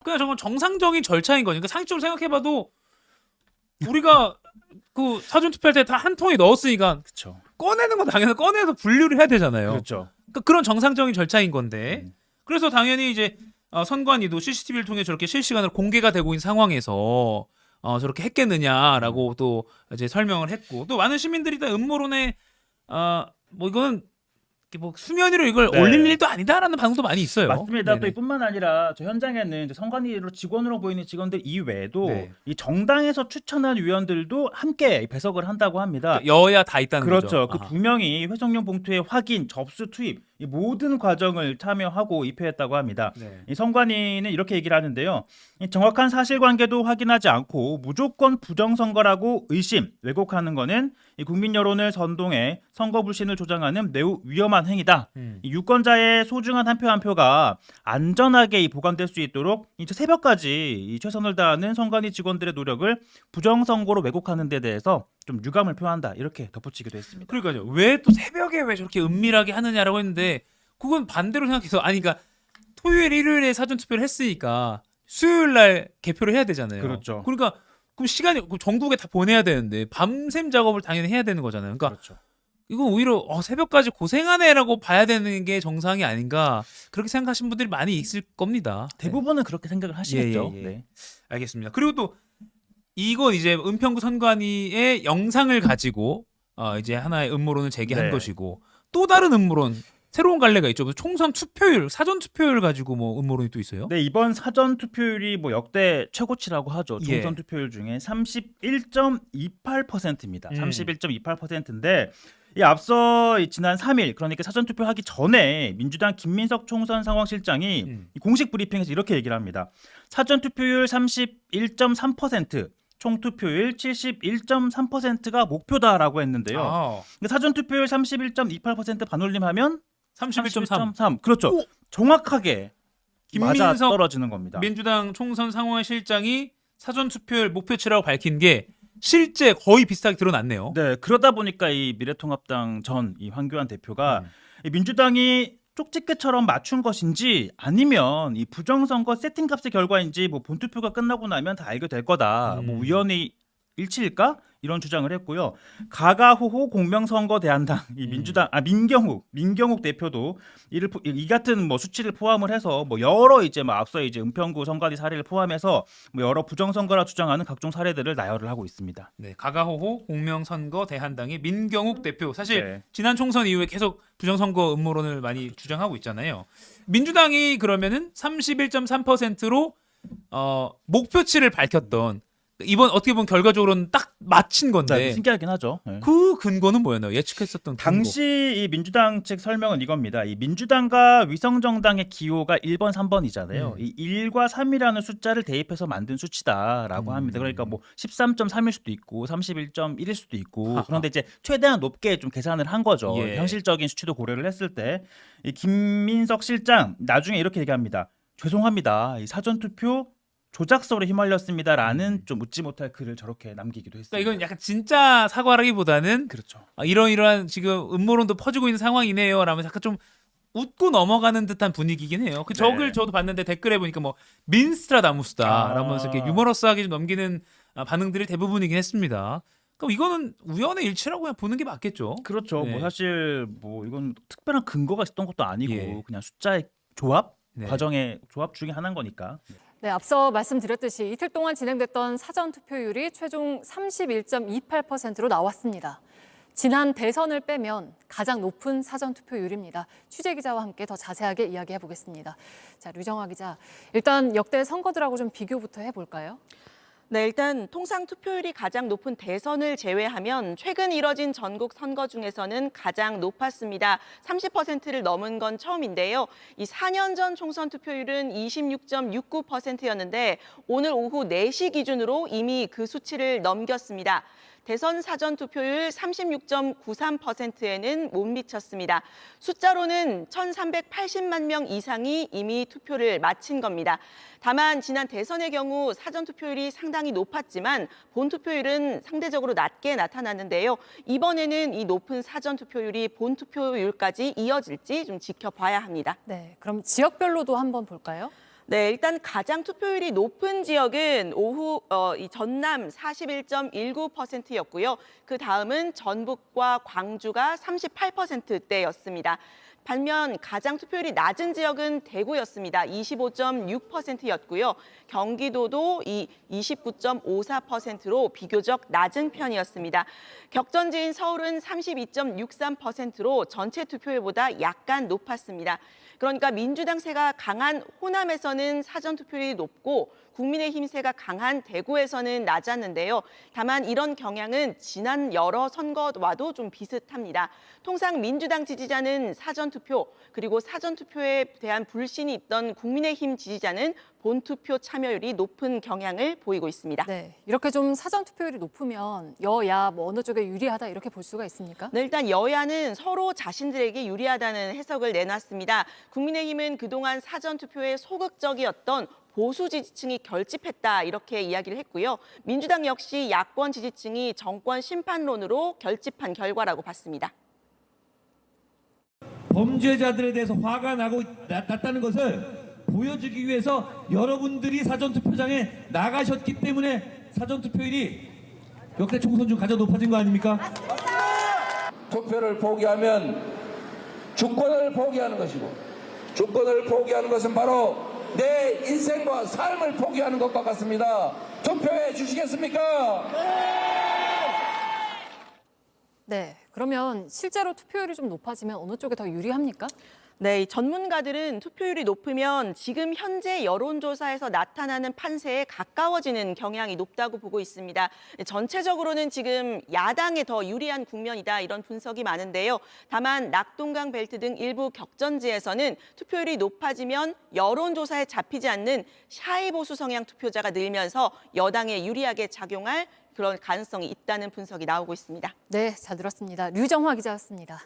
그냥 정말 정상적인 절차인 거니까 상식적으로 생각해봐도 우리가 그 사전 투표할 때 다 한 통에 넣었으니까 그렇죠. 꺼내는 건 당연히 꺼내서 분류를 해야 되잖아요. 그렇죠. 그러니까 그런 정상적인 절차인 건데 그래서 당연히 이제 선관위도 CCTV를 통해 저렇게 실시간으로 공개가 되고 있는 상황에서 저렇게 했겠느냐라고 또 이제 설명을 했고 또 많은 시민들이 다 음모론에 뭐 이거는 뭐 수면 위로 이걸 네. 올릴 일도 아니다라는 반응도 많이 있어요. 맞습니다. 또 네네. 이뿐만 아니라 저 현장에는 이제 선관위로 직원으로 보이는 직원들 이외에도 네. 이 정당에서 추천한 위원들도 함께 배석을 한다고 합니다. 여야 다 있다는 그렇죠. 거죠. 그 아하. 두 명이 회성용 봉투의 확인, 접수, 투입 이 모든 과정을 참여하고 입회했다고 합니다. 네. 이 선관위는 이렇게 얘기를 하는데요. 이 정확한 사실관계도 확인하지 않고 무조건 부정선거라고 의심, 왜곡하는 것은 이 국민 여론을 선동해 선거 불신을 조장하는 매우 위험한 행위다. 이 유권자의 소중한 한 표 한 표가 안전하게 보관될 수 있도록 이제 새벽까지 이 최선을 다하는 선관위 직원들의 노력을 부정선거로 왜곡하는 데 대해서 좀 유감을 표한다. 이렇게 덧붙이기도 했습니다. 그러니까요. 왜 또 새벽에 왜 저렇게 은밀하게 하느냐라고 했는데 그건 반대로 생각해서 아니 그러니까 토요일 일요일에 사전 투표를 했으니까 수요일 날 개표를 해야 되잖아요. 그렇죠. 그러니까 그럼 시간이 전국에 다 보내야 되는데 밤샘 작업을 당연히 해야 되는 거잖아요. 그러니까 그렇죠. 이거 오히려 새벽까지 고생하네라고 봐야 되는 게 정상이 아닌가 그렇게 생각하시는 분들이 많이 있을 겁니다. 대부분은 그렇게 생각을 하시겠죠. 예, 예. 네. 알겠습니다. 그리고 또 이건 이제 은평구 선관위의 영상을 가지고 이제 하나의 음모론을 제기한 네. 것이고 또 다른 음모론 새로운 갈래가 있죠. 총선 투표율, 사전 투표율 가지고 뭐 음모론이 또 있어요? 네, 이번 사전 투표율이 뭐 역대 최고치라고 하죠. 예. 총선 투표율 중에 31.28%입니다. 31.28%인데 이 앞서 지난 3일 그러니까 사전 투표하기 전에 민주당 김민석 총선 상황실장이 이 공식 브리핑에서 이렇게 얘기를 합니다. 사전 투표율 31.3%, 총 투표율 71.3%가 목표다라고 했는데요. 근데 사전 투표율 31.28% 반올림하면 31.3. 31.3. 그렇죠. 오! 정확하게 맞아 김민석 떨어지는 겁니다. 민주당 총선 상황실장이 사전 투표율 목표치라고 밝힌 게 실제 거의 비슷하게 드러났네요. 네, 그러다 보니까 이 미래통합당 전 이 황교안 대표가 이 민주당이 쪽집게처럼 맞춘 것인지 아니면 이 부정선거 세팅값의 결과인지 뭐 본투표가 끝나고 나면 다 알게 될 거다. 뭐 우연히 일치일까? 이런 주장을 했고요. 가가호호 공명선거대안당 이 민주당 민경욱 대표도 이 같은 뭐 수치를 포함을 해서 뭐 여러 이제 뭐 앞서 이제 은평구 선관위 사례를 포함해서 뭐 여러 부정선거라 주장하는 각종 사례들을 나열을 하고 있습니다. 네, 가가호호 공명선거 대한당의 민경욱 대표. 사실 네. 지난 총선 이후에 계속 부정선거 음모론을 많이 주장하고 있잖아요. 민주당이 그러면은 31.3%로 목표치를 밝혔던 이번 어떻게 보면 결과적으로는 딱 맞힌 건데 신기하긴 하죠. 네. 그 근거는 뭐였나요? 예측했었던 근거. 당시 이 민주당 측 설명은 이겁니다. 이 민주당과 위성정당의 기호가 1번, 3번이잖아요. 이 1과 3이라는 숫자를 대입해서 만든 수치다라고 합니다. 그러니까 뭐 13.3일 수도 있고 31.1일 수도 있고 하하. 그런데 이제 최대한 높게 좀 계산을 한 거죠. 예. 현실적인 수치도 고려를 했을 때 이 김민석 실장 나중에 이렇게 얘기합니다. 죄송합니다. 이 사전투표 조작설에 휘말렸습니다라는 좀 웃지 못할 글을 저렇게 남기기도 했습니다. 그러니까 이건 약간 진짜 사과라기보다는 그렇죠. 이러이러한 지금 음모론도 퍼지고 있는 상황이네요. 라면서 약간 좀 웃고 넘어가는 듯한 분위기긴 해요. 그 적을 네. 저도 봤는데 댓글에 보니까 뭐 민스트라다무스다 라면서 이렇게 유머러스하게 좀 넘기는 반응들이 대부분이긴 했습니다. 그럼 이거는 우연의 일치라고 그냥 보는 게 맞겠죠. 그렇죠. 네. 뭐 사실 뭐 이건 특별한 근거가 있었던 것도 아니고 예. 그냥 숫자의 조합, 네. 과정의 조합 중에 하나인 거니까. 네, 앞서 말씀드렸듯이 이틀 동안 진행됐던 사전 투표율이 최종 31.28%로 나왔습니다. 지난 대선을 빼면 가장 높은 사전 투표율입니다. 취재 기자와 함께 더 자세하게 이야기해 보겠습니다. 자, 류정화 기자, 일단 역대 선거들하고 좀 비교부터 해볼까요? 네, 일단 통상 투표율이 가장 높은 대선을 제외하면 최근 이뤄진 전국 선거 중에서는 가장 높았습니다. 30%를 넘은 건 처음인데요. 이 4년 전 총선 투표율은 26.69%였는데 오늘 오후 4시 기준으로 이미 그 수치를 넘겼습니다. 대선 사전 투표율 36.93%에는 못 미쳤습니다. 숫자로는 1,380만 명 이상이 이미 투표를 마친 겁니다. 다만 지난 대선의 경우 사전 투표율이 상당히 높았지만 본 투표율은 상대적으로 낮게 나타났는데요. 이번에는 이 높은 사전 투표율이 본 투표율까지 이어질지 좀 지켜봐야 합니다. 네, 그럼 지역별로도 한번 볼까요? 네, 일단 가장 투표율이 높은 지역은 오후 이 전남 41.19%였고요. 그 다음은 전북과 광주가 38%대였습니다. 반면 가장 투표율이 낮은 지역은 대구였습니다. 25.6%였고요. 경기도도 29.54%로 비교적 낮은 편이었습니다. 격전지인 서울은 32.63%로 전체 투표율보다 약간 높았습니다. 그러니까 민주당 세가 강한 호남에서는 사전투표율이 높고 국민의힘 세가 강한 대구에서는 낮았는데요. 다만 이런 경향은 지난 여러 선거와도 좀 비슷합니다. 통상 민주당 지지자는 사전투표, 그리고 사전투표에 대한 불신이 있던 국민의힘 지지자는 본투표 참여율이 높은 경향을 보이고 있습니다. 네, 이렇게 좀 사전 투표율이 높으면 여야 뭐 어느 쪽에 유리하다 이렇게 볼 수가 있습니까? 네, 일단 여야는 서로 자신들에게 유리하다는 해석을 내놨습니다. 국민의힘은 그동안 사전투표에 소극적이었던 보수 지지층이 결집했다 이렇게 이야기를 했고요. 민주당 역시 야권 지지층이 정권 심판론으로 결집한 결과라고 봤습니다. 범죄자들에 대해서 화가 났다는 것을 보여주기 위해서 여러분들이 사전투표장에 나가셨기 때문에 사전투표율이 역대 총선 중 가장 높아진 거 아닙니까? 투표를 포기하면 주권을 포기하는 것이고, 주권을 포기하는 것은 바로 내 인생과 삶을 포기하는 것과 같습니다. 투표해 주시겠습니까? 네, 그러면 실제로 투표율이 좀 높아지면 어느 쪽에 더 유리합니까? 네, 이 전문가들은 투표율이 높으면 지금 현재 여론조사에서 나타나는 판세에 가까워지는 경향이 높다고 보고 있습니다. 전체적으로는 지금 야당에 더 유리한 국면이다 이런 분석이 많은데요. 다만 낙동강 벨트 등 일부 격전지에서는 투표율이 높아지면 여론조사에 잡히지 않는 샤이 보수 성향 투표자가 늘면서 여당에 유리하게 작용할 그런 가능성이 있다는 분석이 나오고 있습니다. 네, 잘 들었습니다. 류정화 기자였습니다.